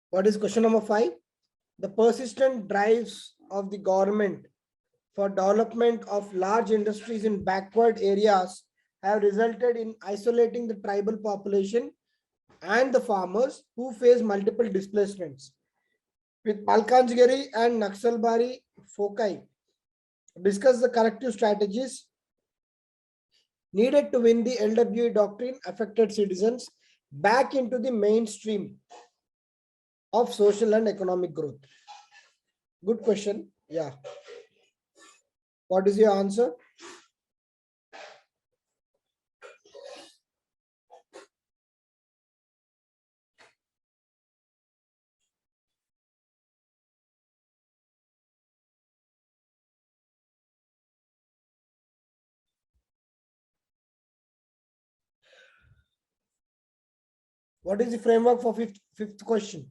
What is question number 5? The persistent drives of the government for development of large industries in backward areas have resulted in isolating the tribal population and the farmers who face multiple displacements. With Malkanjgiri and Naxalbari foci, discuss the corrective strategies needed to win the LWE doctrine affected citizens back into the mainstream of social and economic growth. Good question. Yeah. What is your answer? What is the framework for fifth question?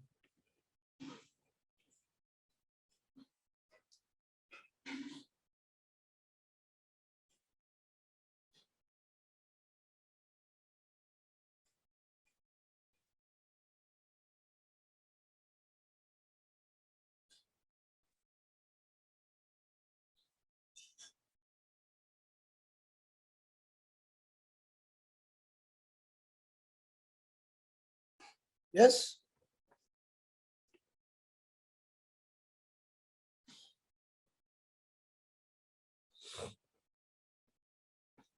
Yes.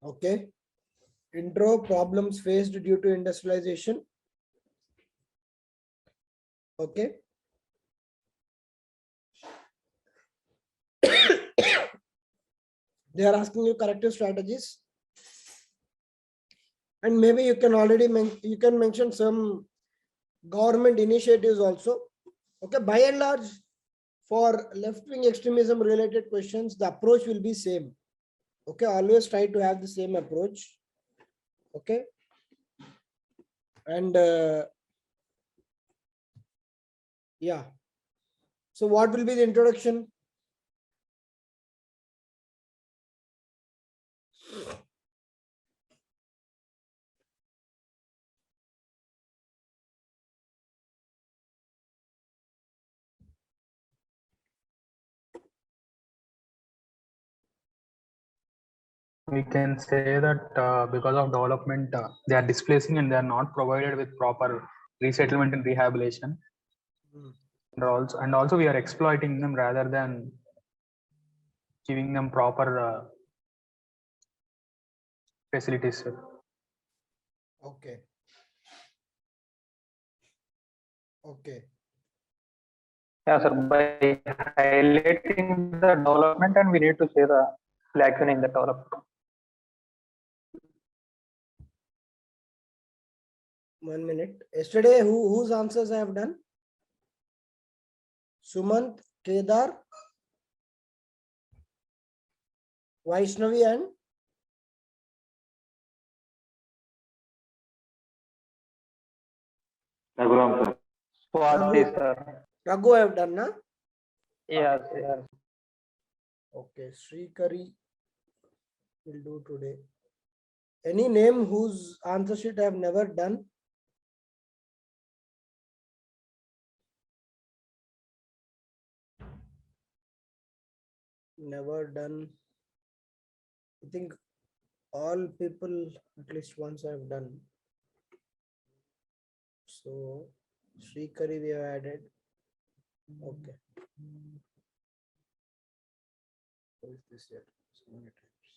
Okay. Intro: problems faced due to industrialization. Okay. They are asking you corrective strategies, and maybe you can already mention some government initiatives also. Okay. By and large, for left-wing extremism related questions, the approach will be same. Okay. Always try to have the same approach. Okay. And yeah. So what will be the introduction? We can say that because of development, they are displacing and they are not provided with proper resettlement and rehabilitation. And also we are exploiting them rather than giving them proper facilities. Okay. Okay. Yeah, sir. By highlighting the development, and we need to say the lacuna in the development. 1 minute. Yesterday, whose answers I have done? Sumant, Kedar, Vaishnavi, and Raghuram, sir. Swati, sir. Raghu I have done, na? Yes, yes. Okay, Srikari will do today. Any name whose answer sheet I have never done? Never done. I think all people at least once I have done. So Srikari we have added. Okay. What is this here? So many times.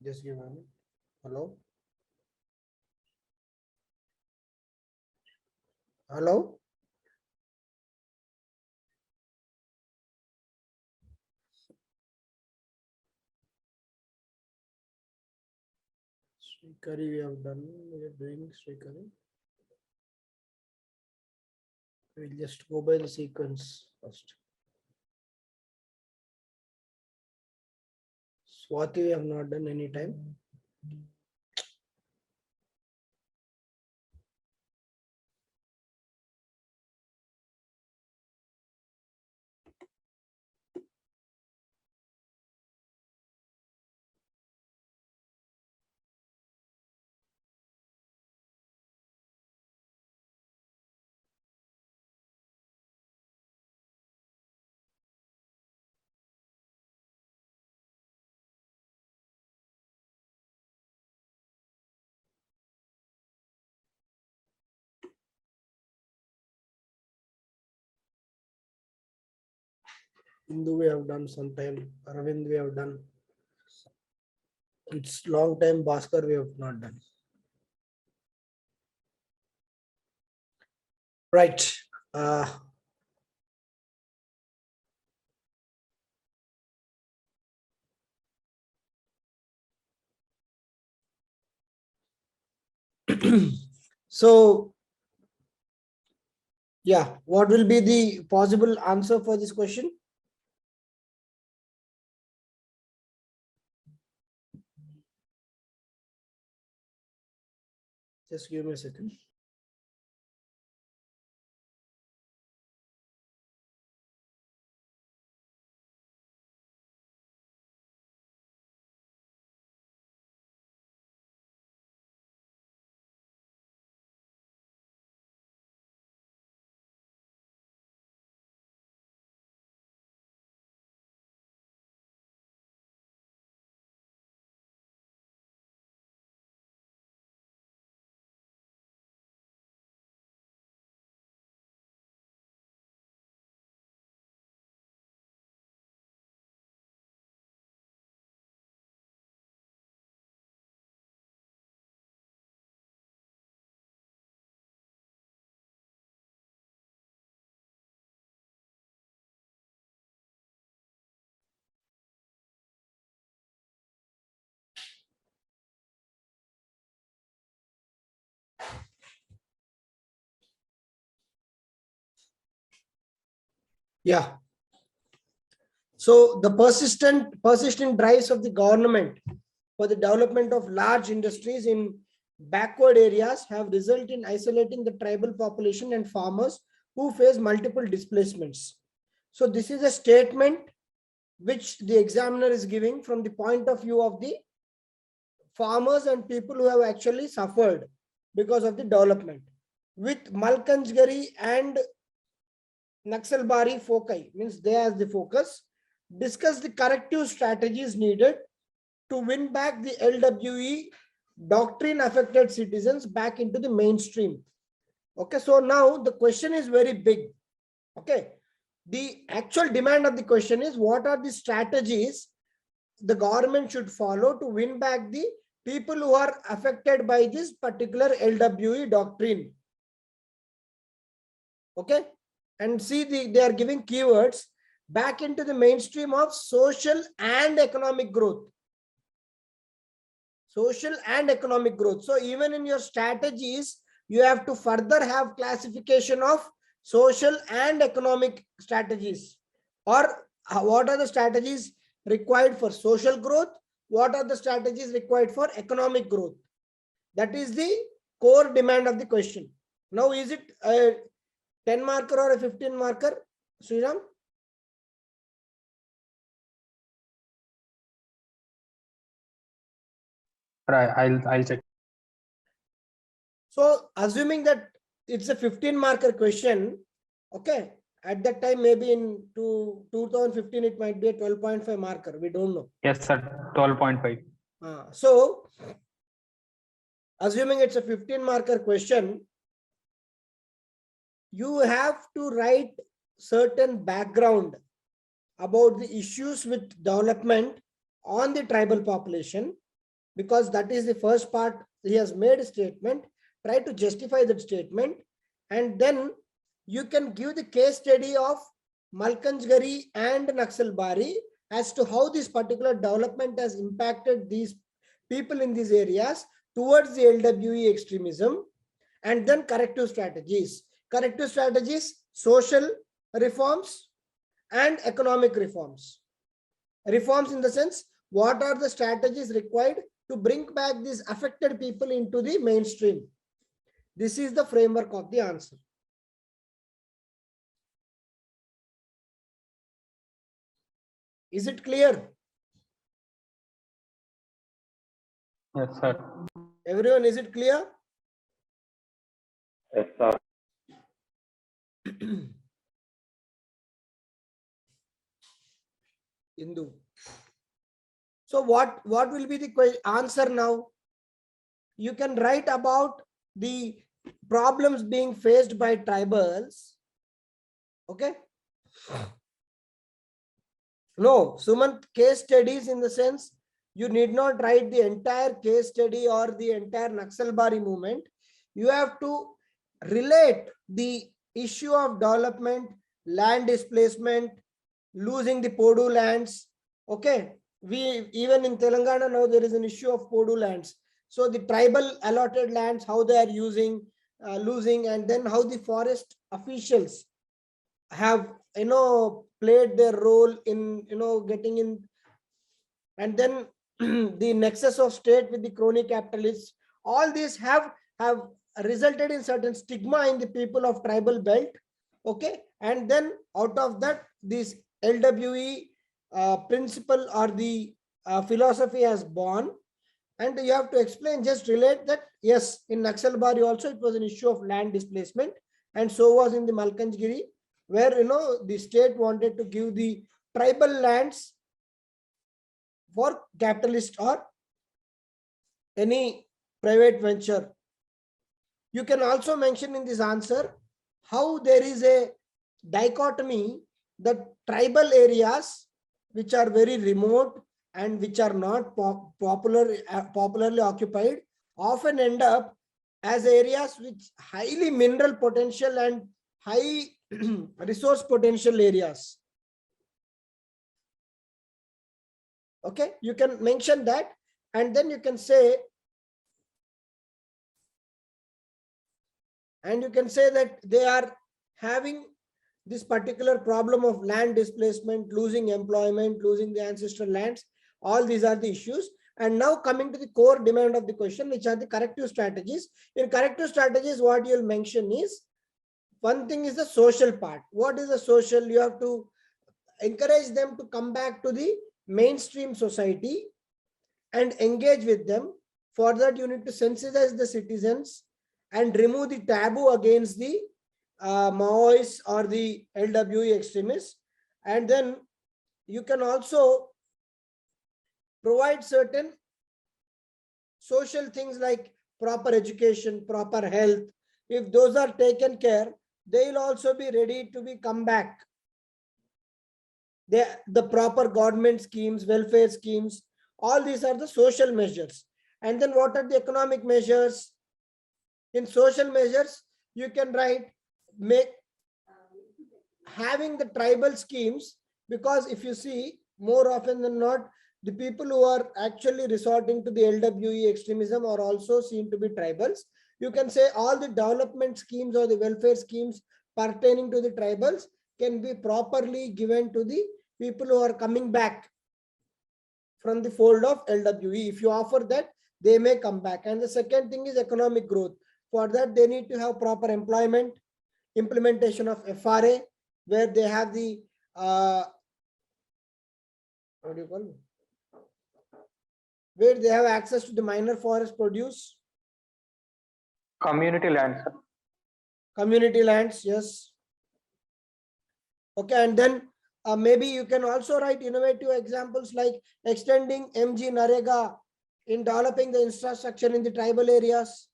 Just give a minute. Hello? Hello? Srikari we have done. We are doing Srikari. We'll just go by the sequence first. Swati we have not done any time. Hindu we have done sometime. Aravind we have done. It's long time. Bhaskar we have not done. Right. So, yeah, what will be the possible answer for this question? Just give me a second. Yeah. So the persistent drives of the government for the development of large industries in backward areas have resulted in isolating the tribal population and farmers who face multiple displacements. So this is a statement which the examiner is giving from the point of view of the farmers and people who have actually suffered because of the development. With Malkanjgiri and Naxalbari foci, means they as the focus, discuss the corrective strategies needed to win back the LWE doctrine affected citizens back into the mainstream. Okay, so now the question is very big. Okay, the actual demand of the question is, what are the strategies the government should follow to win back the people who are affected by this particular LWE doctrine? Okay, and see, they are giving keywords back into the mainstream of social and economic growth. Social and economic growth. So even in your strategies, you have to further have classification of social and economic strategies, or what are the strategies required for social growth, what are the strategies required for economic growth. That is the core demand of the question. Now, is it a 10 marker or a 15 marker, Sriram? Right, I'll check. So assuming that it's a 15 marker question, okay, at that time maybe in 2015 it might be a 12.5 marker, we don't know. Yes, sir, 12.5. So assuming it's a 15 marker question, you have to write certain background about the issues with development on the tribal population, because that is the first part. He has made a statement, try to justify that statement, and then you can give the case study of Malkanjgiri and Naxalbari as to how this particular development has impacted these people in these areas towards the LWE extremism, and then corrective strategies. Corrective strategies, social reforms and economic reforms. Reforms in the sense, what are the strategies required to bring back these affected people into the mainstream? This is the framework of the answer. Is it clear? Yes, sir. Everyone, is it clear? Yes, sir. Hindu. So what will be the answer now? You can write about the problems being faced by tribals. Okay. No, Sumant, case studies in the sense you need not write the entire case study or the entire Naxalbari movement. You have to relate the issue of development, land displacement, losing the Podu lands. Okay, we even in Telangana now there is an issue of Podu lands. So the tribal allotted lands, how they are using, losing, and then how the forest officials have played their role in getting in, and then the nexus of state with the crony capitalists. All these have resulted in certain stigma in the people of tribal belt. Okay, and then out of that this LWE principle or the philosophy has born, and you have to explain, just relate that yes, in Naxalbari also it was an issue of land displacement, and so was in the Malkanjgiri, where the state wanted to give the tribal lands for capitalist or any private venture. You can also mention in this answer how there is a dichotomy that tribal areas which are very remote and which are not popularly occupied often end up as areas with highly mineral potential and high resource potential areas. Okay, you can mention that, and then you can say, that they are having this particular problem of land displacement, losing employment, losing the ancestral lands. All these are the issues. And now coming to the core demand of the question, which are the corrective strategies. In corrective strategies, what you'll mention is, one thing is the social part. What is the social? You have to encourage them to come back to the mainstream society and engage with them. For that, you need to sensitize the citizens and remove the taboo against the Maoists or the LWE extremists. And then you can also provide certain social things like proper education, proper health. If those are taken care, they will also be ready to be come back. The proper government schemes, welfare schemes, all these are the social measures. And then what are the economic measures? In social measures, you can write, having the tribal schemes, because if you see, more often than not, the people who are actually resorting to the LWE extremism are also seen to be tribals. You can say all the development schemes or the welfare schemes pertaining to the tribals can be properly given to the people who are coming back from the fold of LWE. If you offer that, they may come back. And the second thing is economic growth. For that, they need to have proper employment, implementation of FRA, where they have the what do you call it? Where they have access to the minor forest produce. Community lands. Community lands, yes. Okay, and then maybe you can also write innovative examples like extending MG Narega in developing the infrastructure in the tribal areas,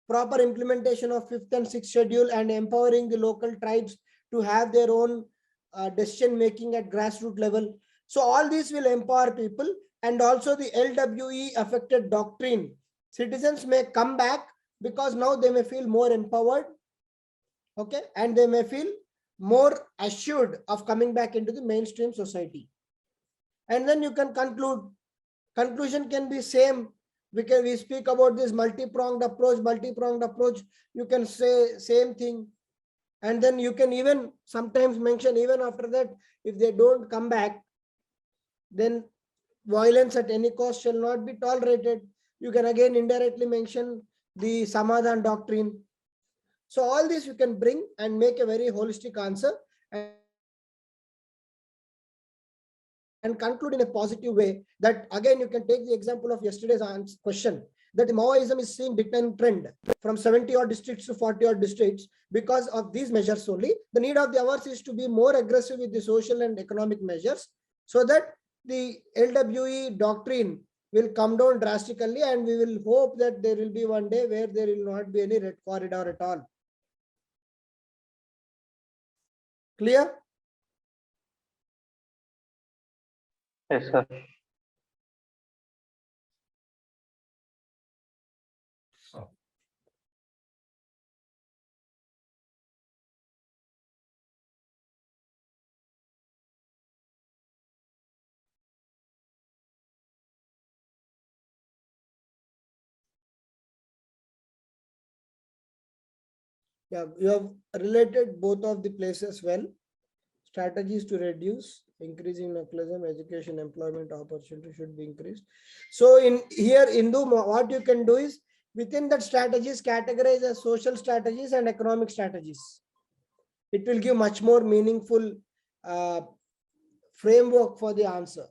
proper implementation of 5th and 6th schedule, and empowering the local tribes to have their own decision making at grassroots level. So all these will empower people. And also the LWE affected doctrine. Citizens may come back because now they may feel more empowered. Okay, and they may feel more assured of coming back into the mainstream society. And then you can conclude. Conclusion can be same. We speak about this multi-pronged approach. You can say same thing. And then you can even sometimes mention, even after that, if they don't come back, then violence at any cost shall not be tolerated. You can again indirectly mention the Samadhan doctrine. So all this you can bring and make a very holistic answer and conclude in a positive way. That again, you can take the example of yesterday's question, that the Maoism is seeing decline trend from 70 odd districts to 40 odd districts because of these measures only. The need of the hours is to be more aggressive with the social and economic measures, so that the LWE doctrine will come down drastically, and we will hope that there will be one day where there will not be any red corridor at all. Clear? Yes, sir. Yeah, you have related both of the places well. Strategies to reduce increasing nationalism, education, employment opportunity should be increased. So in here, Indu, what you can do is within that strategies categorize as social strategies and economic strategies. It will give much more meaningful framework for the answer.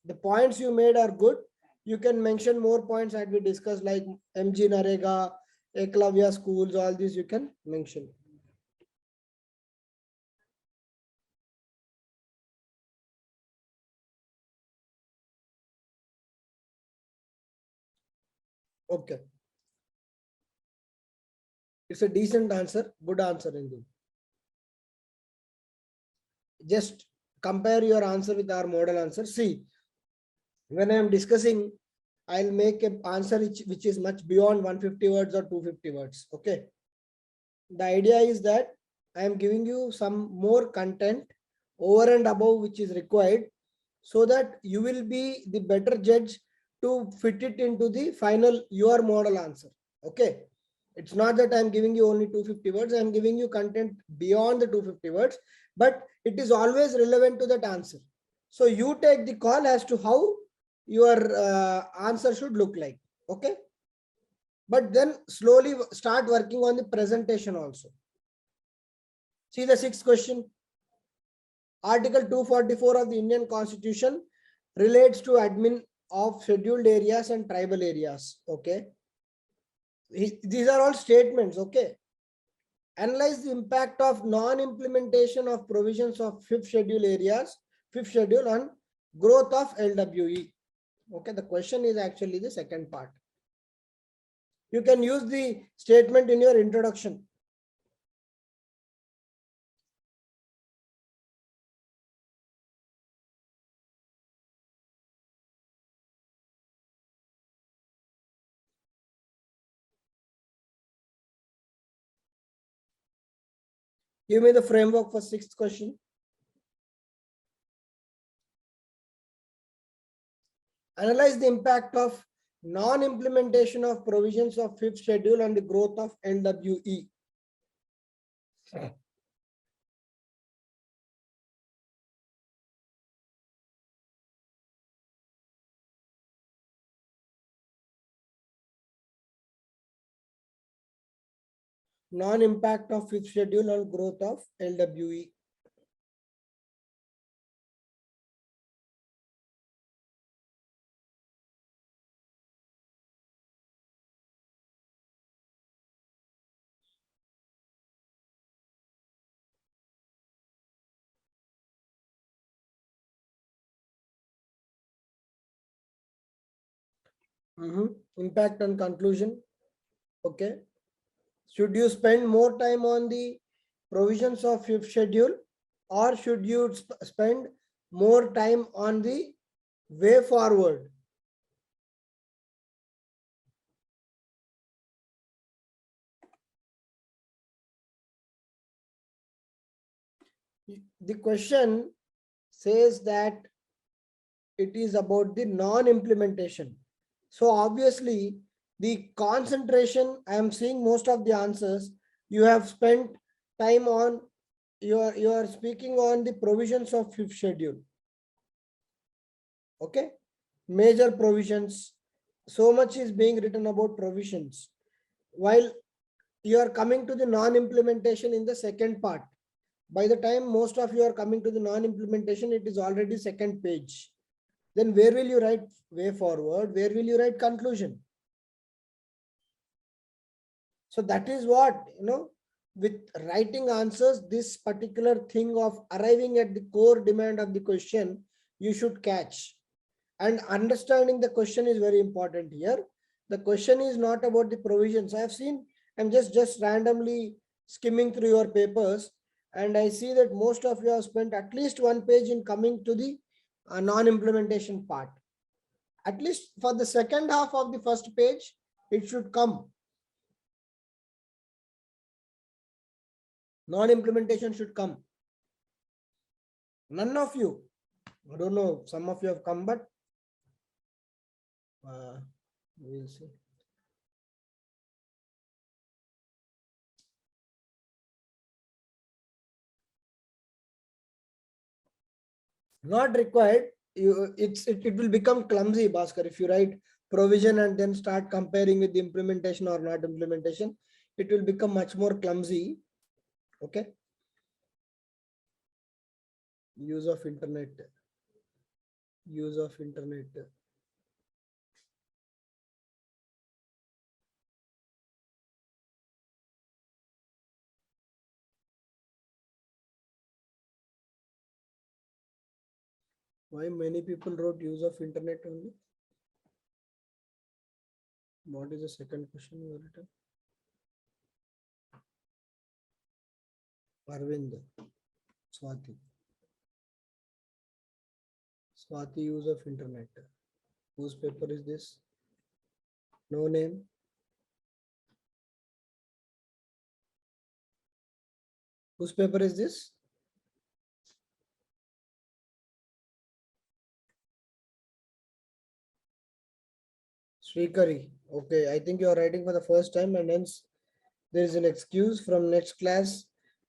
The points you made are good. You can mention more points that we discussed, like MG Narega, Eklavya schools, all these you can mention. Okay. It's a decent answer, good answer, Indu. Just compare your answer with our model answer. See, when I am discussing, I'll make an answer which is much beyond 150 words or 250 words. Okay. The idea is that I am giving you some more content over and above which is required, so that you will be the better judge to fit it into the final your model answer. Okay. It's not that I'm giving you only 250 words, I'm giving you content beyond the 250 words, but it is always relevant to that answer. So you take the call as to how your answer should look like. Okay. But then slowly start working on the presentation also. See the sixth question. Article 244 of the Indian Constitution relates to admin of scheduled areas and tribal areas. Okay. These are all statements. Okay. Analyze the impact of non-implementation of provisions of fifth schedule on growth of LWE. Okay. The question is actually the second part. You can use the statement in your introduction. Give me the framework for sixth question. Analyze the impact of non-implementation of provisions of fifth schedule on the growth of LWE. Non-impact of fifth schedule on growth of LWE. Impact on conclusion. Okay. Should you spend more time on the provisions of fifth schedule, or should you spend more time on the way forward? The question says that it is about the non-implementation. So obviously the concentration, I am seeing most of the answers, you have spent time on, you are speaking on the provisions of fifth schedule. Okay. Major provisions. So much is being written about provisions, while you are coming to the non-implementation in the second part. By the time most of you are coming to the non-implementation, it is already second page. Then where will you write way forward? Where will you write conclusion? So that is what, with writing answers, this particular thing of arriving at the core demand of the question, you should catch. And understanding the question is very important here. The question is not about the provisions. I have seen, I'm just randomly skimming through your papers. And I see that most of you have spent at least one page in coming to the non-implementation part. At least for the second half of the first page, it should come. Non-implementation should come. None of you, I don't know, some of you have come, but we'll see. Not required. It will become clumsy, Bhaskar, if you write provision and then start comparing with the implementation or not implementation. It will become much more clumsy. Okay. Use of internet. Use of internet. Why many people wrote use of internet only? What is the second question you written? Arvind. Swati. Swati, use of internet. Whose paper is this? No name. Whose paper is this? Srikari. Okay, I think you are writing for the first time, and hence there is an excuse from next class.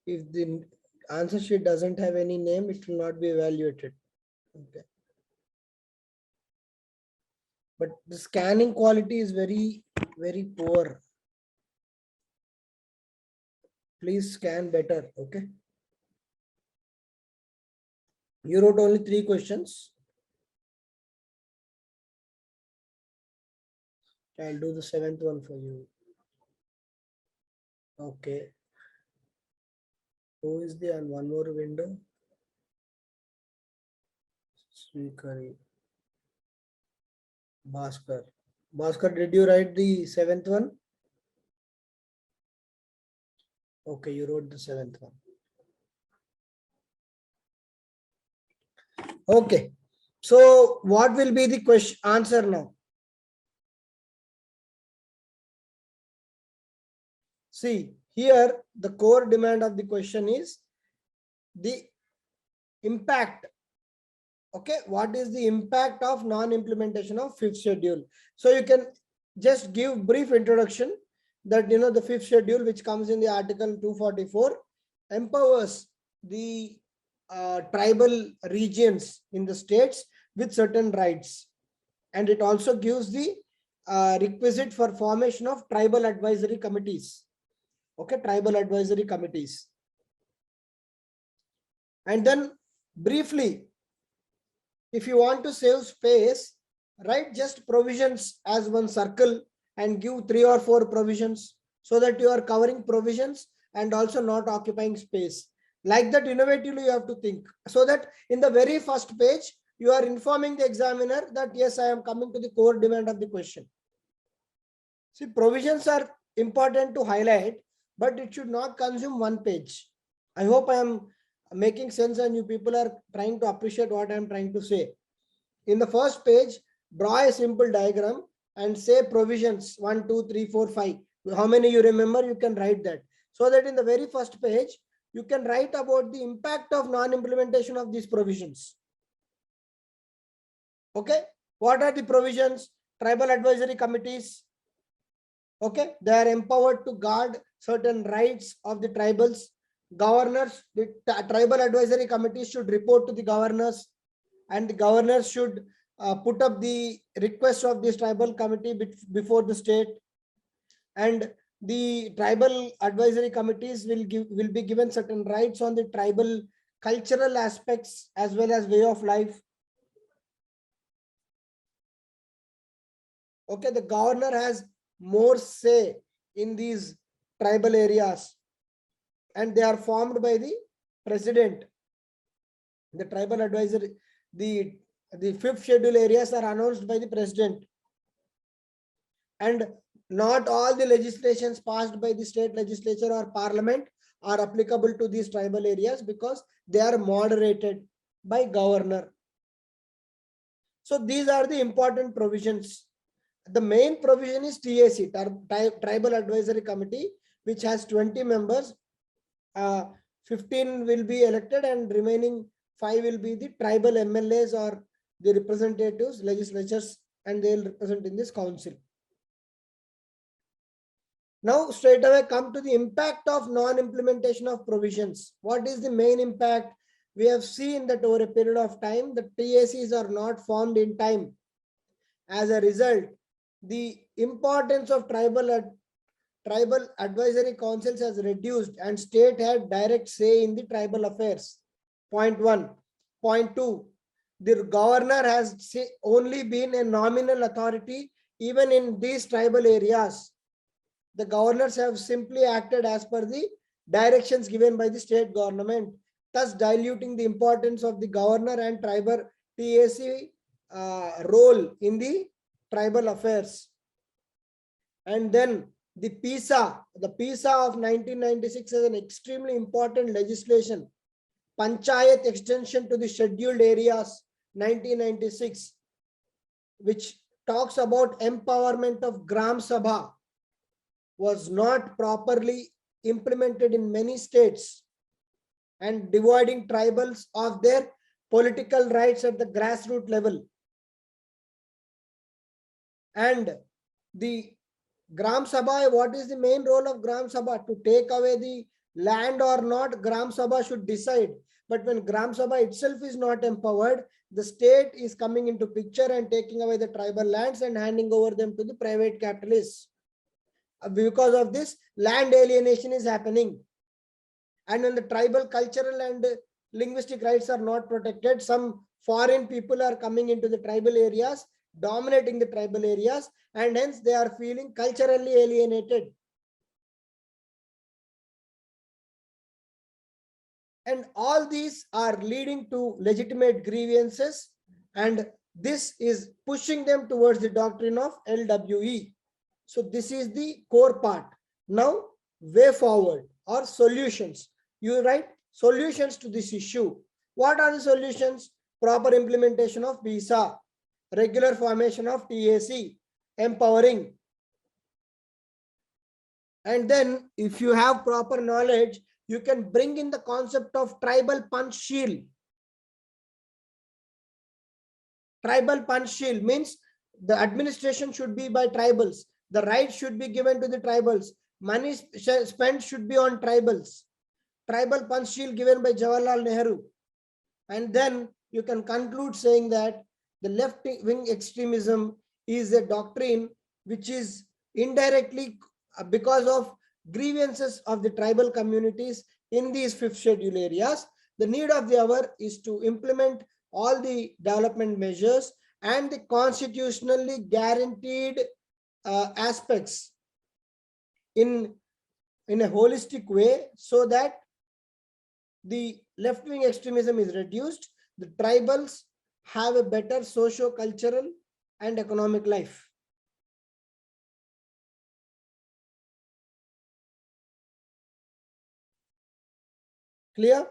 If the answer sheet doesn't have any name, it will not be evaluated. Okay. But the scanning quality is very, very poor. Please scan better. Okay. You wrote only 3 questions. I'll do the 7th one for you. Okay. Who is the one more window? Srikari. Bhaskar. Bhaskar, did you write the 7th one? Okay, you wrote the 7th one. Okay. So what will be the question answer now? See, here the core demand of the question is the impact. Okay, what is the impact of non-implementation of 5th schedule? So you can just give brief introduction that the 5th schedule, which comes in the article 244, empowers the tribal regions in the states with certain rights, and it also gives the requisite for formation of tribal advisory committees. Okay, tribal advisory committees. And then briefly, if you want to save space, write just provisions as one circle and give 3 or 4 provisions, so that you are covering provisions and also not occupying space. Like that, innovatively you have to think, so that in the very first page, you are informing the examiner that yes, I am coming to the core demand of the question. See, provisions are important to highlight, but it should not consume 1 page. I hope I am making sense and you people are trying to appreciate what I am trying to say. In the first page, draw a simple diagram and say provisions 1, 2, 3, 4, 5. How many you remember, you can write that. So that in the very first page, you can write about the impact of non-implementation of these provisions. Okay. What are the provisions? Tribal advisory committees. Okay. They are empowered to guard certain rights of the tribals. Governors, the tribal advisory committees should report to the governors, and the governors should put up the request of this tribal committee before the state, and the tribal advisory committees will be given certain rights on the tribal cultural aspects as well as way of life. Okay, the governor has more say in these tribal areas, and they are formed by the president. The tribal advisory, the 5th schedule areas are announced by the president, and not all the legislations passed by the state legislature or parliament are applicable to these tribal areas because they are moderated by governor. So these are the important provisions. The main provision is TAC, Tribal Advisory Committee, which has 20 members. 15 will be elected and remaining 5 will be the tribal MLAs or the representatives, legislatures, and they will represent in this council. Now straight away come to the impact of non-implementation of provisions. What is the main impact? We have seen that over a period of time, the TACs are not formed in time. As a result, the importance of tribal advisory councils has reduced and state had direct say in the tribal affairs. Point 1. Point 2. The governor has only been a nominal authority even in these tribal areas. The governors have simply acted as per the directions given by the state government, thus diluting the importance of the governor and tribal TAC role in the tribal affairs. And then the PISA of 1996 is an extremely important legislation. Panchayat extension to the scheduled areas 1996, which talks about empowerment of Gram Sabha, was not properly implemented in many states and dividing tribals of their political rights at the grassroots level. And the Gram Sabha, what is the main role of Gram Sabha? To take away the land or not, Gram Sabha should decide. But when Gram Sabha itself is not empowered, the state is coming into picture and taking away the tribal lands and handing over them to the private capitalists. Because of this, land alienation is happening. And when the tribal cultural and linguistic rights are not protected, some foreign people are coming into the tribal areas, dominating the tribal areas, and hence they are feeling culturally alienated. And all these are leading to legitimate grievances, and this is pushing them towards the doctrine of LWE. So this is the core part. Now, way forward or solutions. You write solutions to this issue. What are the solutions? Proper implementation of PISA, regular formation of TAC, empowering. And then if you have proper knowledge, you can bring in the concept of tribal punch shield. Tribal punch shield means the administration should be by tribals. The rights should be given to the tribals. Money spent should be on tribals. Tribal punch shield given by Jawaharlal Nehru. And then you can conclude saying that the left-wing extremism is a doctrine which is indirectly because of grievances of the tribal communities in these 5th schedule areas. The need of the hour is to implement all the development measures and the constitutionally guaranteed aspects in a holistic way, so that the left-wing extremism is reduced, the tribals have a better socio-cultural and economic life. Clear?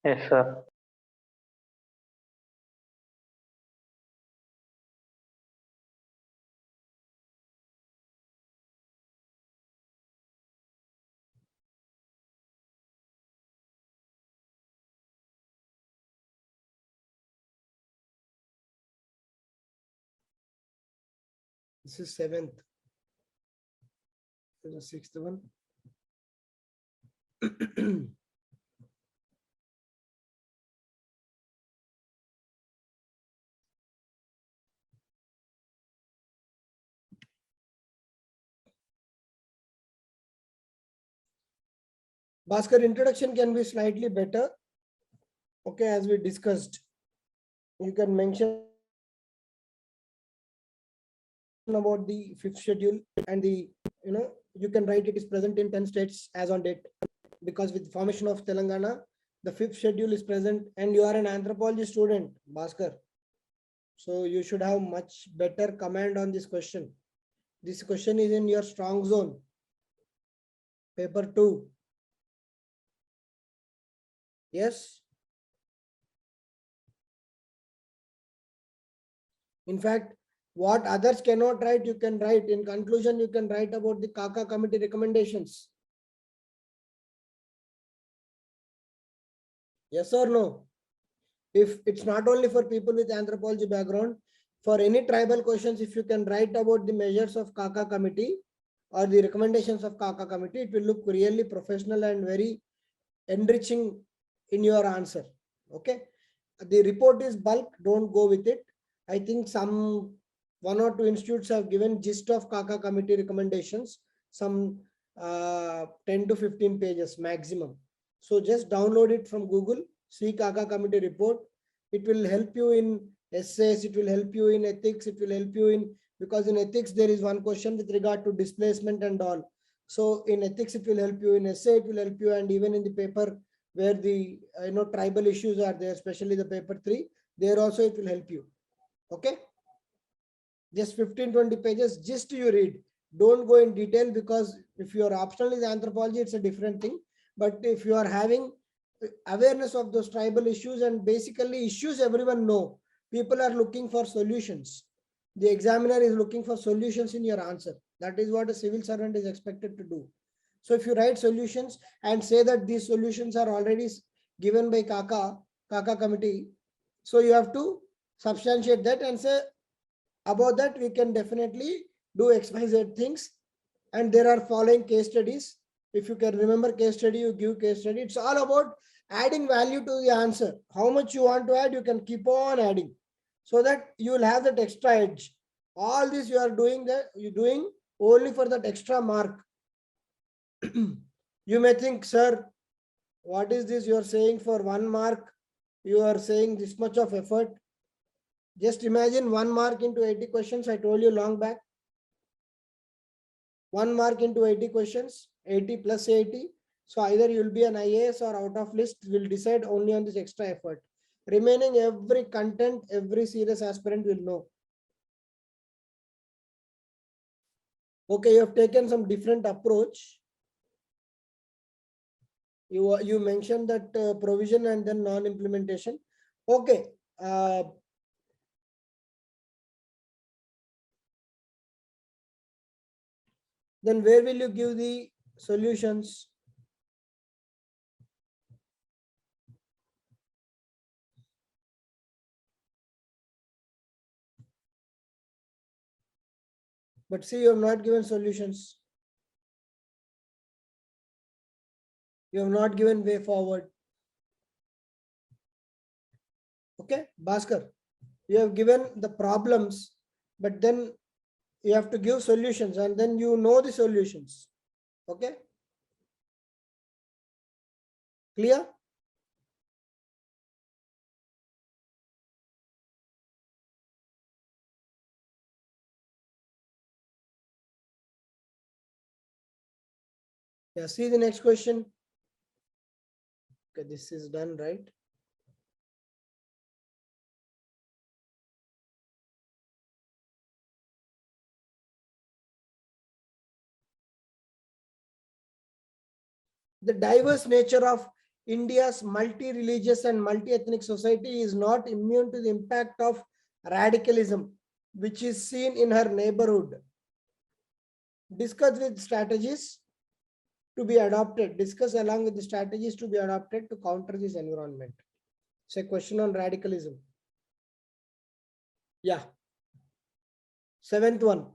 Yes, sir. This is 7th. The 6th one. Bhaskar, introduction can be slightly better. Okay, as we discussed, you can mention about the 5th schedule and the, you can write it is present in 10 states as on date, because with formation of Telangana, the 5th schedule is present, and you are an anthropology student, Bhaskar. So you should have much better command on this question. This question is in your strong zone. Paper 2. Yes. In fact, what others cannot write, you can write. In conclusion, you can write about the Kaka committee recommendations. Yes or no? If it's not only for people with anthropology background, for any tribal questions, if you can write about the measures of Kaka committee or the recommendations of Kaka committee, it will look really professional and very enriching in your answer. Okay. The report is bulk, don't go with it. I think some 1 or 2 institutes have given gist of Kaka committee recommendations, some 10 to 15 pages maximum. So just download it from Google, see Kaka committee report. It will help you in essays, it will help you in ethics, it will help you in, because in ethics there is one question with regard to displacement and all. So in ethics it will help you, in essay it will help you, and even in the paper where the tribal issues are there, especially the paper 3, there also it will help you. Okay, just 15-20 pages, just you read, don't go in detail, because if your optional is anthropology, it's a different thing. But if you are having awareness of those tribal issues, and basically issues everyone know, people are looking for solutions, the examiner is looking for solutions in your answer. That is what a civil servant is expected to do. So if you write solutions and say that these solutions are already given by Kaka committee, so you have to substantiate that and say, about that we can definitely do XYZ things. And there are following case studies. If you can remember case study, you give case study. It's all about adding value to the answer. How much you want to add, you can keep on adding, so that you will have that extra edge. All this you are doing that you're doing only for that extra mark. You may think, sir, what is this you are saying for 1 mark? You are saying this much of effort. Just imagine 1 mark into 80 questions. I told you long back. 1 mark into 80 questions, 80 plus 80. So either you'll be an IAS or out of list. Will decide only on this extra effort. Remaining every content, every serious aspirant will know. Okay, you have taken some different approach. You mentioned that provision and then non-implementation. Okay. Then where will you give the solutions? But see, you have not given solutions. You have not given way forward. Okay, Bhaskar, you have given the problems, but then you have to give solutions, and then you know the solutions. Okay, clear? Yeah, see the next question. Okay, this is done, right? The diverse nature of India's multi-religious and multi-ethnic society is not immune to the impact of radicalism, which is seen in her neighborhood. Discuss with strategies to be adopted. Discuss along with the strategies to be adopted to counter this environment. It's a question on radicalism. Yeah. 7th one.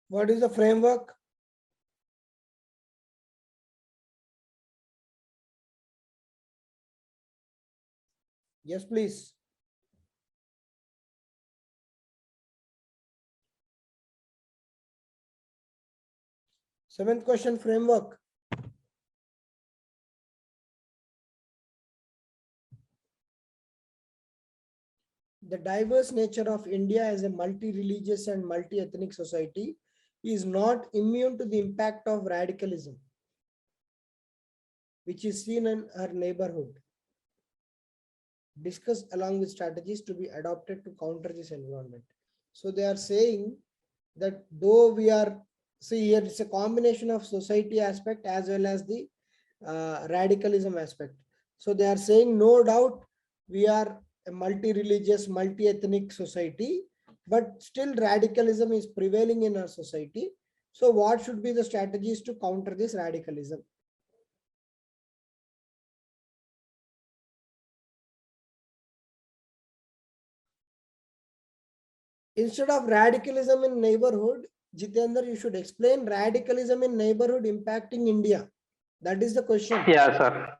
What is the framework? Yes, please. Seventh question, framework. The diverse nature of India as a multi-religious and multi-ethnic society is not immune to the impact of radicalism, which is seen in her neighborhood. Discuss along with strategies to be adopted to counter this environment. So they are saying that though we are, see here it's a combination of society aspect as well as the radicalism aspect. So they are saying no doubt we are a multi-religious, multi-ethnic society, but still radicalism is prevailing in our society. So what should be the strategies to counter this radicalism? Instead of radicalism in neighborhood, Jitendra, you should explain radicalism in neighborhood impacting India. That is the question. Yeah, sir.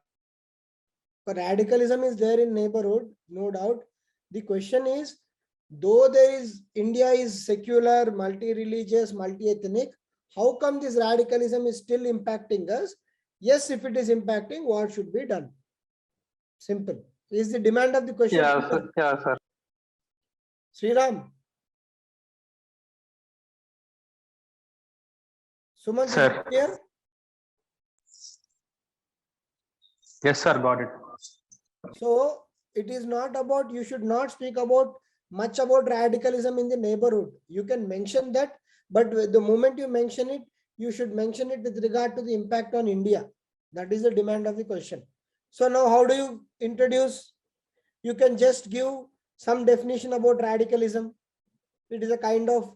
So radicalism is there in neighborhood, no doubt. The question is, though there is, India is secular, multi-religious, multi-ethnic, how come this radicalism is still impacting us? Yes, if it is impacting, what should be done? Simple. Is the demand of the question. Yeah, sir. Yeah, sir. Sriram. Suman, is Sir. it clear? Yes, sir, got it. So it is not about, you should not speak about much about radicalism in the neighborhood. You can mention that, but the moment you mention it, you should mention it with regard to the impact on India. That is the demand of the question. So now how do you introduce? You can just give some definition about radicalism. It is a kind of,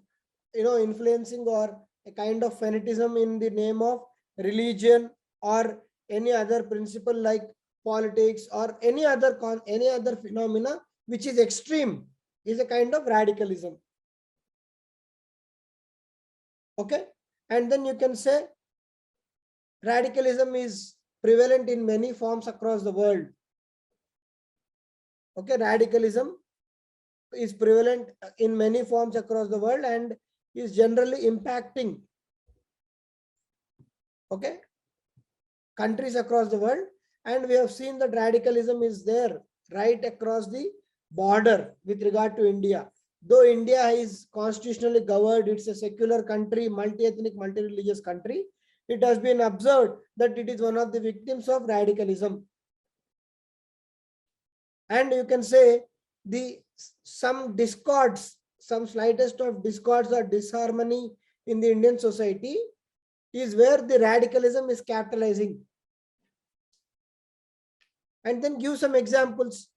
influencing or a kind of fanatism in the name of religion or any other principle like politics or any other phenomena which is extreme is a kind of radicalism. Okay, and then you can say radicalism is prevalent in many forms across the world. Okay, radicalism is prevalent in many forms across the world and is generally impacting, okay, countries across the world. And we have seen that radicalism is there right across the border with regard to India. Though India is constitutionally governed, it's a secular country, multi-ethnic, multi-religious country, it has been observed that it is one of the victims of radicalism. And you can say some discords, some slightest of discords or disharmony in the Indian society is where the radicalism is capitalizing. And then give some examples.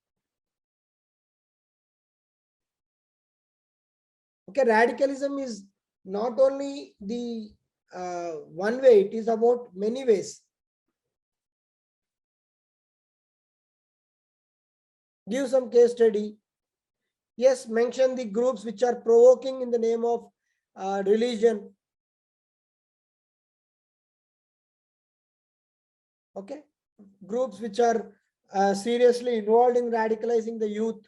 Okay, radicalism is not only the one way, it is about many ways. Give some case study. Yes, mention the groups which are provoking in the name of religion. Okay, groups which are seriously involved in radicalizing the youth.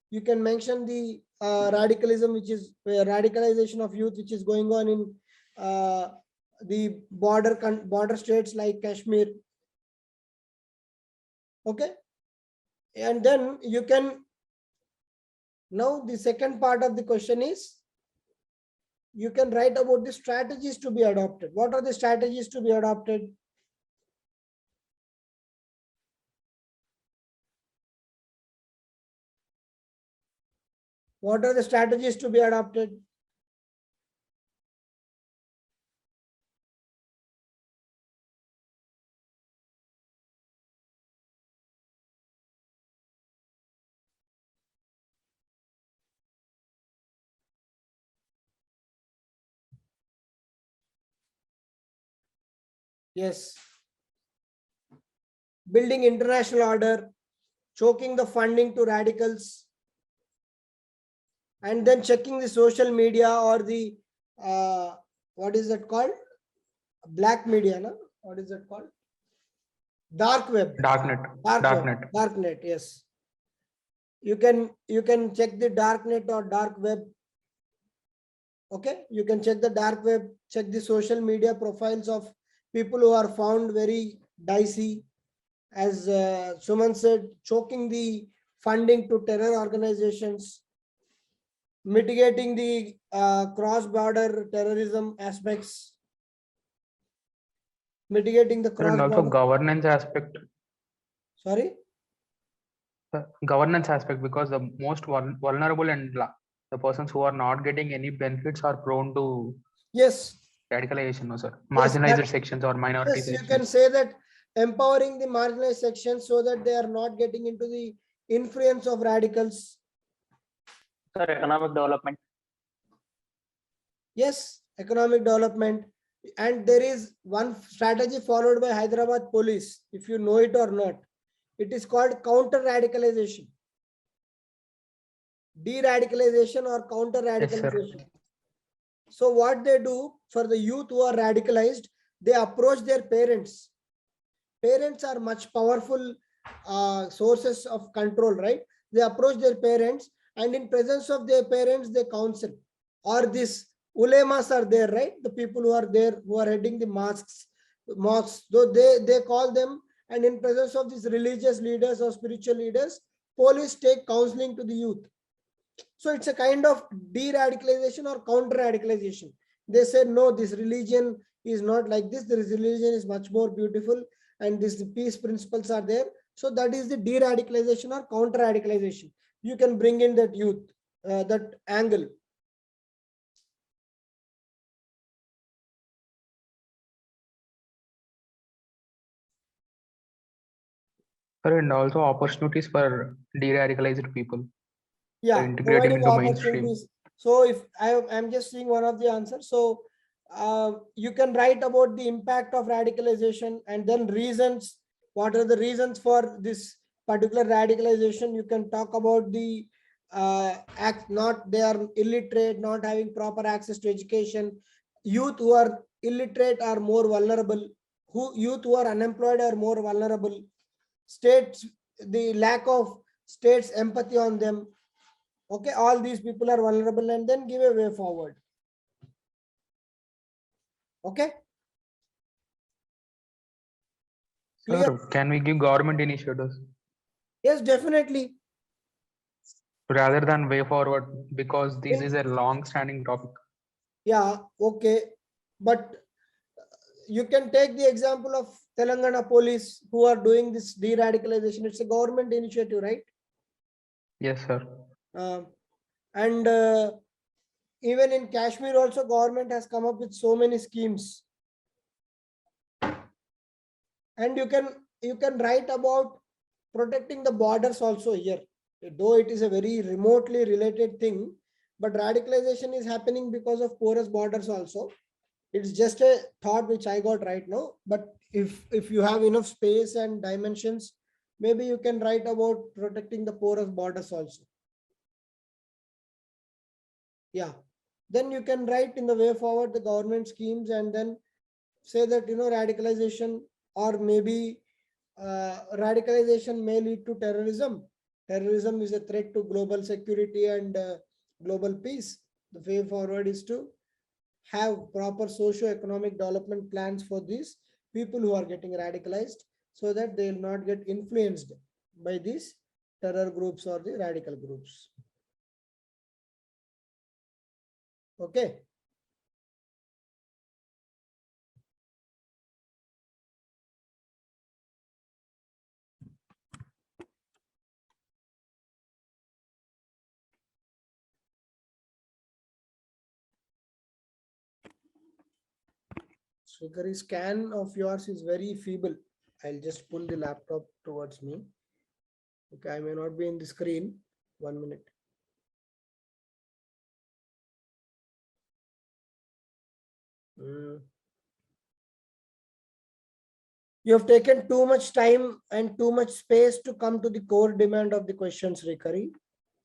You can mention the radicalism, which is radicalization of youth, which is going on in the border states like Kashmir. Okay, and then you can, now the second part of the question is, you can write about the strategies to be adopted. What are the strategies to be adopted? What are the strategies to be adopted? Yes. Building international order, choking the funding to radicals, and then checking the social media or the what is that called? Black media, no? What is that called? Dark web. Darknet. Darknet, yes. You can check the darknet or dark web. Okay, you can check the dark web, check the social media profiles of people who are found very dicey, as Suman said, choking the funding to terror organizations, mitigating the cross-border terrorism aspects, mitigating the And also cross-border. governance aspect. Sorry? Governance aspect, because the most vulnerable and the persons who are not getting any benefits are prone to Yes. radicalization, no, sir. Yes, Marginalized sections or minority yes, you sections. can say that empowering the marginalized sections so that they are not getting into the influence of radicals. Sir, economic development. Yes, economic development. And there is one strategy followed by Hyderabad police, if you know it or not. It is called counter-radicalization. De-radicalization or counter-radicalization. Yes, So what they do for the youth who are radicalized, they approach their parents. Parents are much powerful sources of control, right? They approach their parents, and in presence of their parents, they counsel. Or these ulemas are there, right? The people who are there, who are heading the mosques, though they call them, and in presence of these religious leaders or spiritual leaders, police take counseling to the youth. So it's a kind of de-radicalization or counter-radicalization. They said, no, this religion is not like this. This religion is much more beautiful, and the peace principles are there. So that is the de-radicalization or counter-radicalization. You can bring in that youth, that angle. sir. And also opportunities for de-radicalized people. Yeah, Integrating providing into mainstream. opportunities. So if I'm just seeing one of the answers. So you can write about the impact of radicalization and then reasons. What are the reasons for this particular radicalization? You can talk about the they are illiterate, not having proper access to education. Youth who are illiterate are more vulnerable. Youth who are unemployed are more vulnerable. States, the lack of states' empathy on them. Okay, all these people are vulnerable, and then give a way forward. Okay. Clear? Sir, can we give government initiatives Yes, definitely. rather than way forward, because this is a long-standing topic? Yeah, okay. But you can take the example of Telangana police who are doing this de-radicalization. It's a government initiative, right? Yes, sir. And even in Kashmir also, government has come up with so many schemes. And you can write about protecting the borders also here, though it is a very remotely related thing, but radicalization is happening because of porous borders also. It's just a thought which I got right now, but if you have enough space and dimensions, maybe you can write about protecting the porous borders also. Yeah, then you can write in the way forward the government schemes, and then say that radicalization, or maybe radicalization may lead to terrorism. Terrorism is a threat to global security and global peace. The way forward is to have proper socio-economic development plans for these people who are getting radicalized, so that they will not get influenced by these terror groups or the radical groups. Okay. Sugary, scan of yours is very feeble. I'll just pull the laptop towards me. Okay, I may not be in the screen. 1 minute. You have taken too much time and too much space to come to the core demand of the questions, Rikari.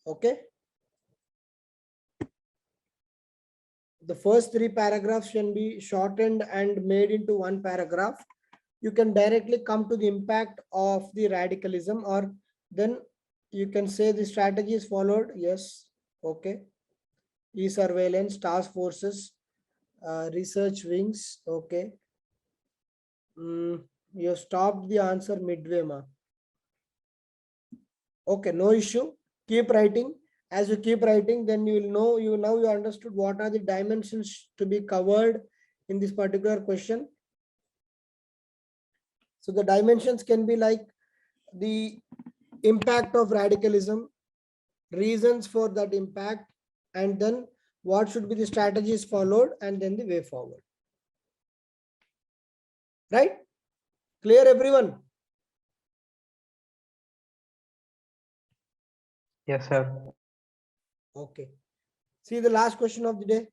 Okay. the first 3 paragraphs can be shortened and made into one paragraph. You can directly come to the impact of the radicalism, or then you can say the strategy is followed. Yes. Okay. E-surveillance, task forces, research wings. Okay. You stopped the answer midway, ma. Okay, no issue. Keep writing. As you keep writing, then you will know, you understood what are the dimensions to be covered in this particular question. So the dimensions can be like the impact of radicalism, reasons for that impact, and then what should be the strategies followed, and then the way forward. Right? Clear, everyone? Yes, sir. Okay. See the last question of the day.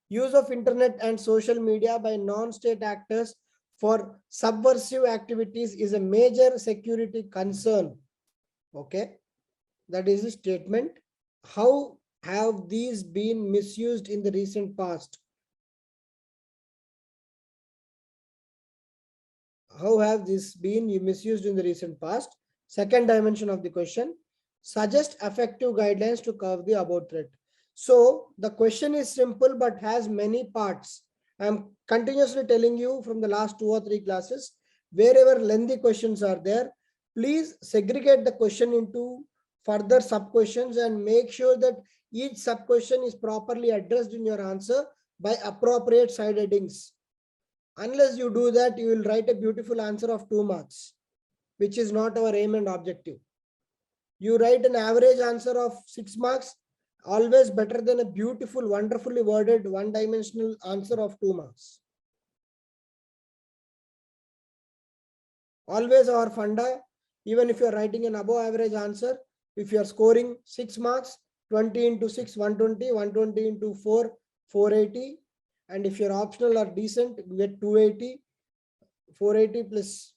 Use of internet and social media by non-state actors for subversive activities is a major security concern. Okay. That is a statement. How have these been misused in the recent past? How have these been misused in the recent past? Second dimension of the question. Suggest effective guidelines to curb the above threat. So the question is simple but has many parts. I am continuously telling you from the last 2 or 3 classes, wherever lengthy questions are there, please segregate the question into further sub questions and make sure that each sub question is properly addressed in your answer by appropriate side headings. Unless you do that, you will write a beautiful answer of 2 marks, which is not our aim and objective. You write an average answer of 6 marks, always better than a beautiful, wonderfully worded, one-dimensional answer of 2 marks. Always our funda, even if you are writing an above average answer, if you are scoring 6 marks, 20 into 6, 120, 120 into 4, 480. And if you're optional or decent, you get 280. 480 plus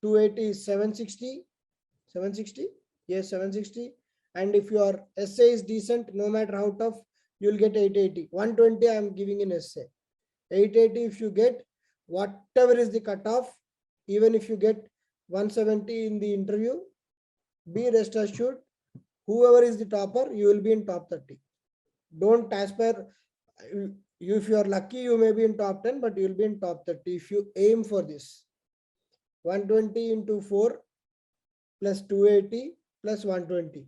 280 is 760. 760? Yes, 760. And if your essay is decent, no matter how tough, you'll get 880. 120 I am giving in essay. 880 if you get, whatever is the cutoff, even if you get 170 in the interview, be rest assured, whoever is the topper, you will be in top 30. Don't aspire. If you are lucky, you may be in top 10, but you will be in top 30 if you aim for this. 120 into 4 plus 280 plus 120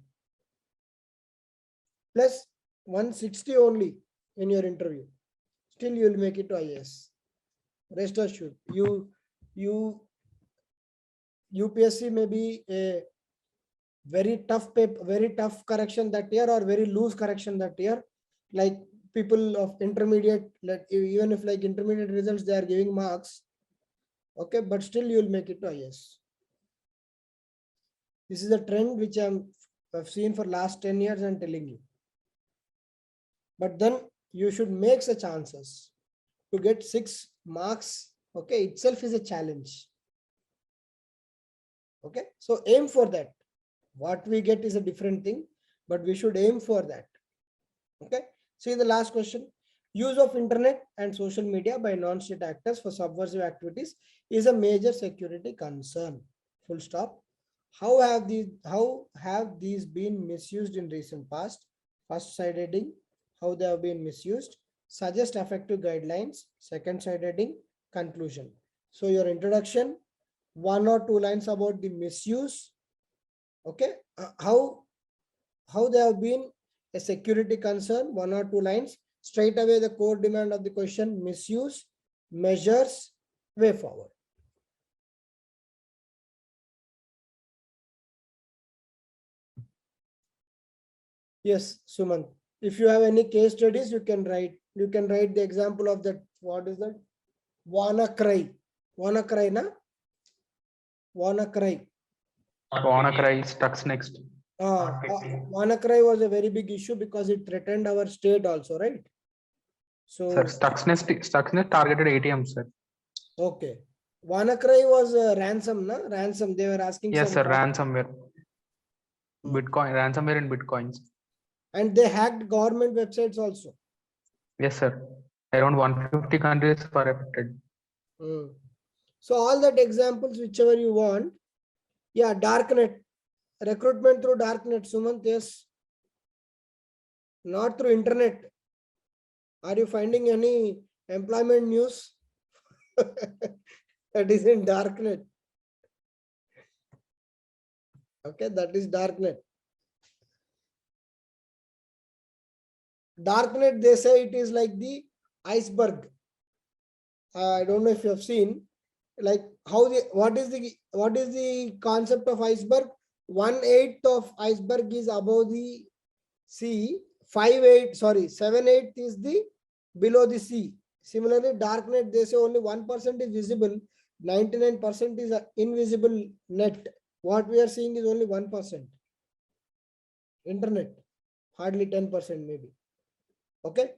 plus 160 only in your interview. Still you will make it to IAS. Rest assured. UPSC may be a very tough paper, very tough correction that year, or very loose correction that year. Like people of intermediate, like even if like intermediate results, they are giving marks. Okay, but still you will make it to IAS. This is a trend which I've seen for last 10 years and telling you. But then you should make such answers. To get 6 marks, okay, itself is a challenge. Okay, so aim for that. What we get is a different thing, but we should aim for that. Okay, see the last question. Use of internet and social media by non-state actors for subversive activities is a major security concern. Full stop. How have these been misused in recent past? First side heading, how they have been misused. Suggest effective guidelines. Second side heading, conclusion. So your introduction, 1 or 2 lines about the misuse. Okay, how they have been a security concern, 1 or 2 lines. Straight away the core demand of the question, misuse, measures, way forward. Yes, Sumant. If you have any case studies, you can write. You can write the example of that. What is that? WannaCry. WannaCry, na? WannaCry. WannaCry, Stuxnext. WannaCry was a very big issue because it threatened our state also, right? So, sir, Stuxnet targeted ATMs, sir. Okay. WannaCry was a ransom, na? Ransom. They were asking. Yes, sir. Ransomware. Bitcoin, ransomware in Bitcoins. And they hacked government websites also. Yes, sir. Around 150 countries were affected. So all that examples, whichever you want. Yeah, darknet, recruitment through darknet. Sumant, yes. Not through internet. Are you finding any employment news? That is in darknet. Okay, that is darknet. Darknet, they say it is like the iceberg. I don't know if you have seen, like what is the concept of iceberg? 1/8 of iceberg is above the sea. 7/8 is the below the sea. Similarly, darknet, they say only 1% is visible, 99% is invisible net. What we are seeing is only 1%. Internet, hardly 10% maybe. Okay.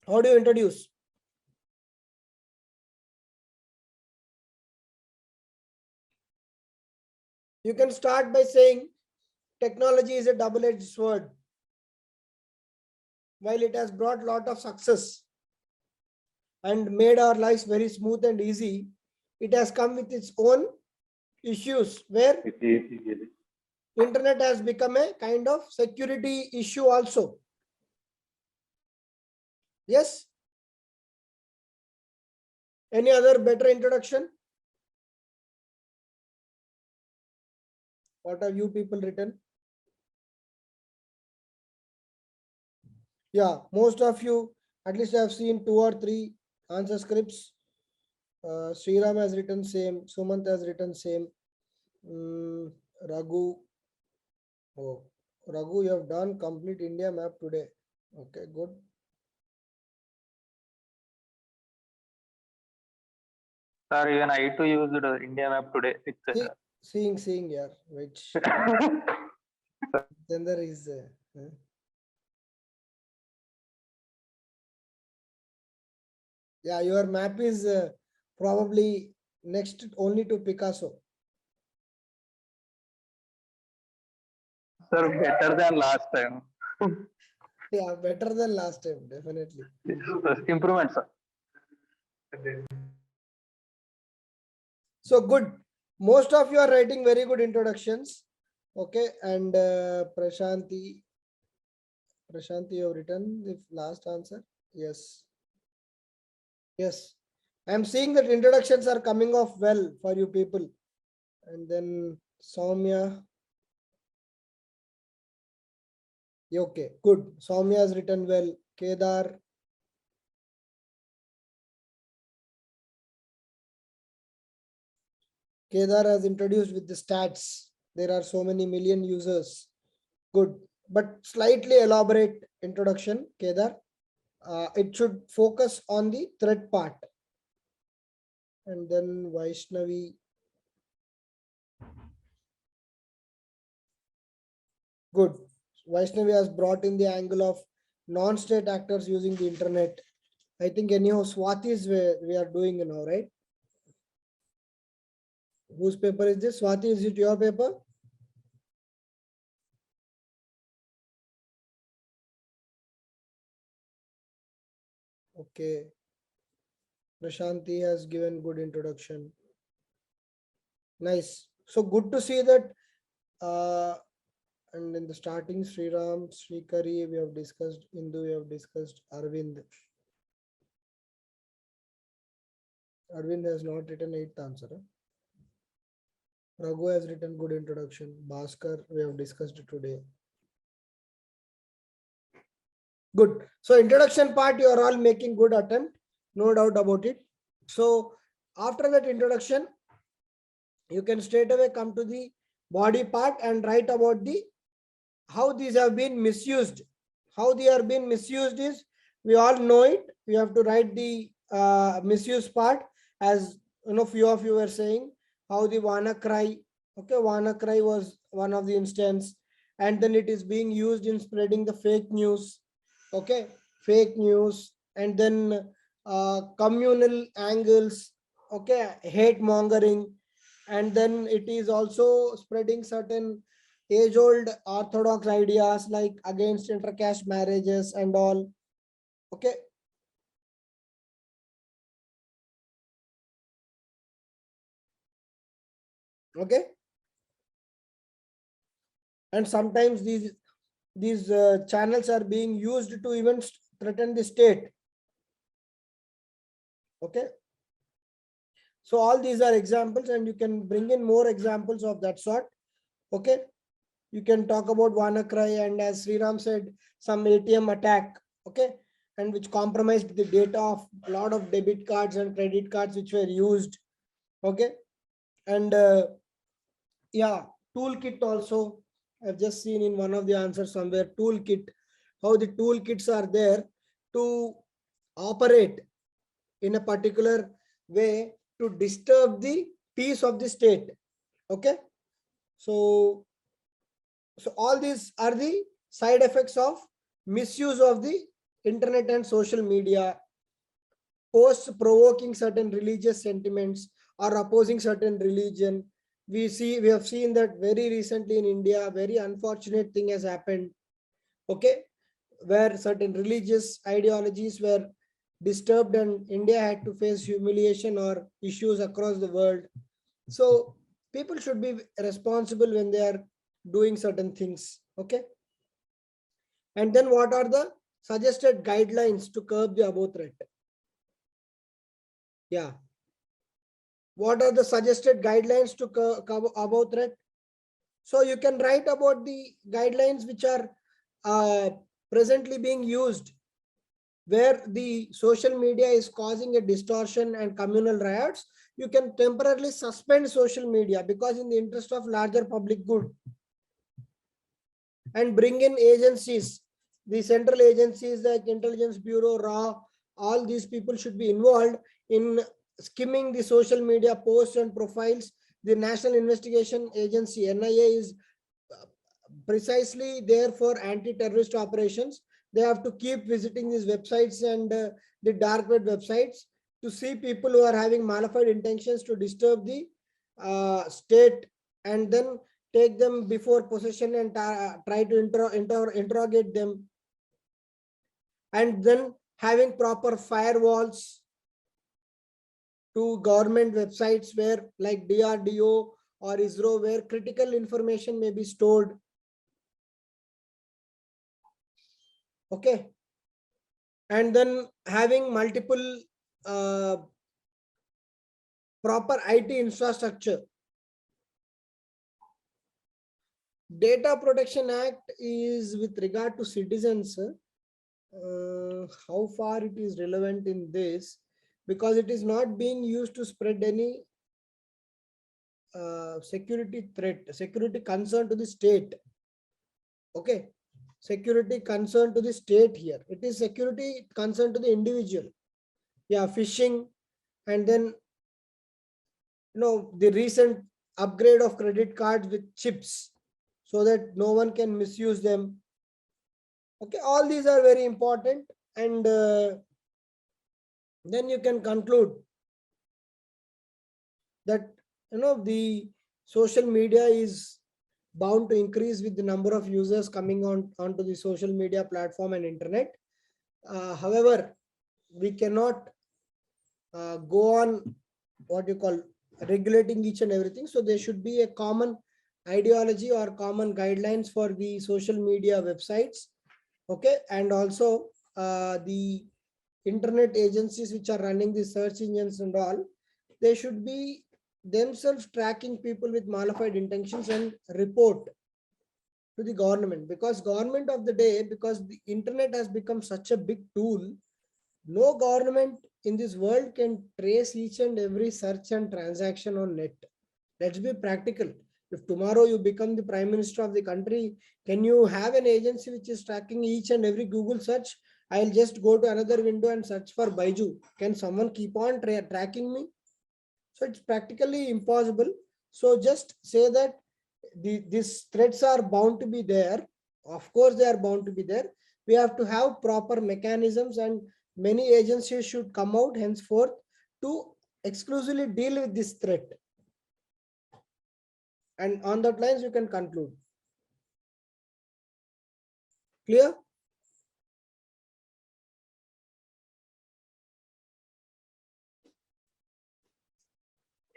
How do you introduce? You can start by saying technology is a double-edged sword. While it has brought a lot of success and made our lives very smooth and easy, it has come with its own issues where internet has become a kind of security issue also. Yes. Any other better introduction? What have you people written? Yeah, most of you, at least I have seen 2 or 3 answer scripts. Sriram has written same, Sumant has written same. Raghu. Oh, Raghu, you have done complete India map today. Okay, good. Sir, even I too used the India map today. Seeing, yeah, which then there is. Yeah, your map is probably next only to Picasso. Sir, better than last time. Yeah, better than last time, definitely. Improvement, sir. So good. Most of you are writing very good introductions. Okay, and Prashanti, you have written the last answer. Yes. Yes. I'm seeing that introductions are coming off well for you people. And then Soumya. Okay, good. Soumya has written well. Kedar. Kedar has introduced with the stats. There are so many million users. Good. But slightly elaborate introduction, Kedar. It should focus on the threat part. And then Vaishnavi. Good. Vaishnavi has brought in the angle of non-state actors using the internet. I think anyhow Swati is where we are doing now, right? Whose paper is this? Swati, is it your paper? Okay. Prashanti has given good introduction. Nice. So good to see that. And in the starting, Sriram, Srikari, we have discussed, Indu, we have discussed, Arvind. Arvind has not written 8th answer. Huh? Raghu has written good introduction. Bhaskar, we have discussed it today. Good. So introduction part, you are all making good attempt. No doubt about it. So after that introduction, you can straight away come to the body part and write about the how these have been misused. How they are being misused is, we all know it. We have to write the misuse part, as you know, few of you were saying how the WannaCry. Okay, WannaCry was one of the instance, and then it is being used in spreading the fake news. Okay, fake news, and then communal angles. Okay, hate mongering, And then it is also spreading certain age-old orthodox ideas like against intercaste marriages and all. Okay. Okay. And sometimes these channels are being used to even threaten the state. Okay. So all these are examples, and you can bring in more examples of that sort. Okay. You can talk about WannaCry, and as Sriram said, some ATM attack. Okay. And which compromised the data of a lot of debit cards and credit cards which were used. Okay. And yeah, toolkit also. I've just seen in one of the answers somewhere, toolkit, how the toolkits are there to operate in a particular way to disturb the peace of the state. Okay. So all these are the side effects of misuse of the internet and social media. Posts provoking certain religious sentiments or opposing certain religion. We have seen that very recently in India, very unfortunate thing has happened. Okay. Where certain religious ideologies were disturbed and India had to face humiliation or issues across the world. So people should be responsible when they are doing certain things. Okay. And then what are the suggested guidelines to curb the above threat? Yeah. What are the suggested guidelines to cover above threat? So you can write about the guidelines which are presently being used, where the social media is causing a distortion and communal riots. You can temporarily suspend social media because in the interest of larger public good, and bring in agencies, the central agencies like Intelligence Bureau, RAW, all these people should be involved in skimming the social media posts and profiles. The National Investigation Agency, NIA, is precisely there for anti-terrorist operations. They have to keep visiting these websites and the dark web websites to see people who are having malified intentions to disturb the state, and then take them before possession and try to interrogate them. And then having proper firewalls to government websites where like DRDO or ISRO, where critical information may be stored. Okay. And then having multiple proper IT infrastructure. Data Protection Act is with regard to citizens. How far it is relevant in this, because it is not being used to spread any security threat, security concern to the state. Okay. Security concern to the state here. It is security concern to the individual. Yeah, phishing, and then the recent upgrade of credit cards with chips so that no one can misuse them. Okay, all these are very important, and then you can conclude that the social media is bound to increase with the number of users coming onto the social media platform and internet. However, we cannot go on what you call regulating each and everything. So there should be a common ideology or common guidelines for the social media websites. Okay. And also the internet agencies which are running the search engines and all, they should be themselves tracking people with malified intentions and report to the government, because government of the day, because the internet has become such a big tool, no government in this world can trace each and every search and transaction on net. Let's be practical. If tomorrow you become the prime minister of the country, can you have an agency which is tracking each and every Google search? I'll just go to another window and search for Baiju. Can someone keep on tracking me? So it's practically impossible. So just say that these threats are bound to be there. Of course, they are bound to be there. We have to have proper mechanisms, and many agencies should come out henceforth to exclusively deal with this threat. And on that lines, you can conclude. Clear?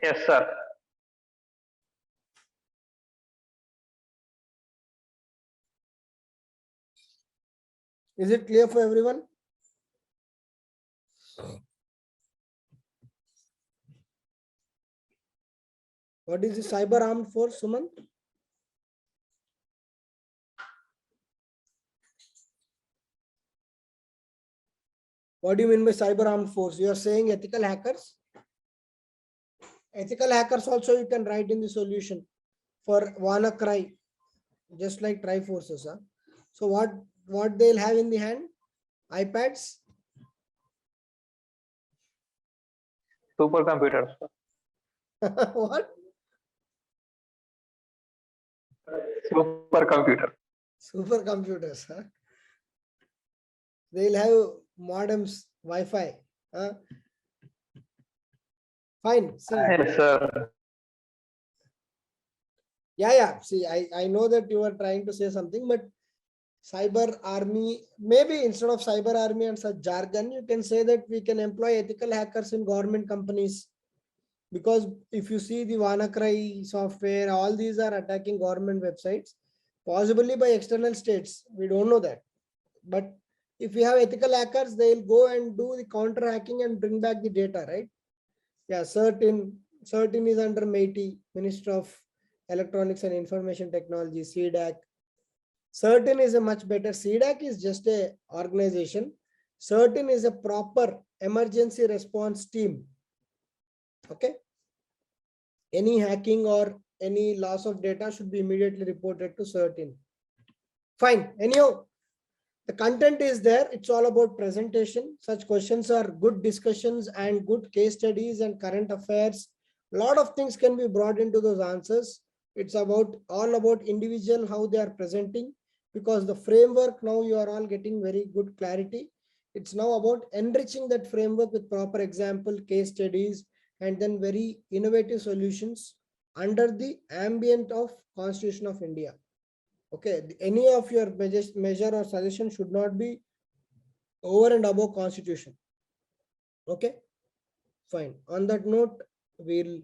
Yes, sir. Is it clear for everyone? What is the cyber armed force, Suman? What do you mean by cyber armed force? You are saying ethical hackers? Ethical hackers also you can write in the solution for WannaCry, just like Triforces. Huh? So what they'll have in the hand? iPads? Supercomputers. What? Supercomputer. Supercomputers. Huh? They'll have modems, Wi-Fi. Huh? Fine. See. Yes, sir. Yeah. See, I know that you are trying to say something, but cyber army, maybe instead of cyber army and such jargon, you can say that we can employ ethical hackers in government companies. Because if you see the WannaCry software, all these are attacking government websites, possibly by external states. We don't know that. But if we have ethical hackers, they'll go and do the counter hacking and bring back the data, right? Yeah, certain is under MeitY, Minister of Electronics and Information Technology, CDAC. Certain is a much better. CDAC is just a organization. Certain is a proper emergency response team. Okay. Any hacking or any loss of data should be immediately reported to Certain. Fine. Anyhow, the content is there. It's all about presentation. Such questions are good discussions and good case studies and current affairs. A lot of things can be brought into those answers. It's all about individual, how they are presenting, because the framework now you are all getting very good clarity. It's now about enriching that framework with proper example, case studies, and then very innovative solutions under the ambient of Constitution of India. Okay, any of your measure or suggestion should not be over and above Constitution. Okay, fine. On that note, we'll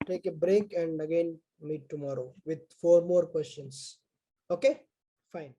take a break and again meet tomorrow with 4 more questions. Okay, fine.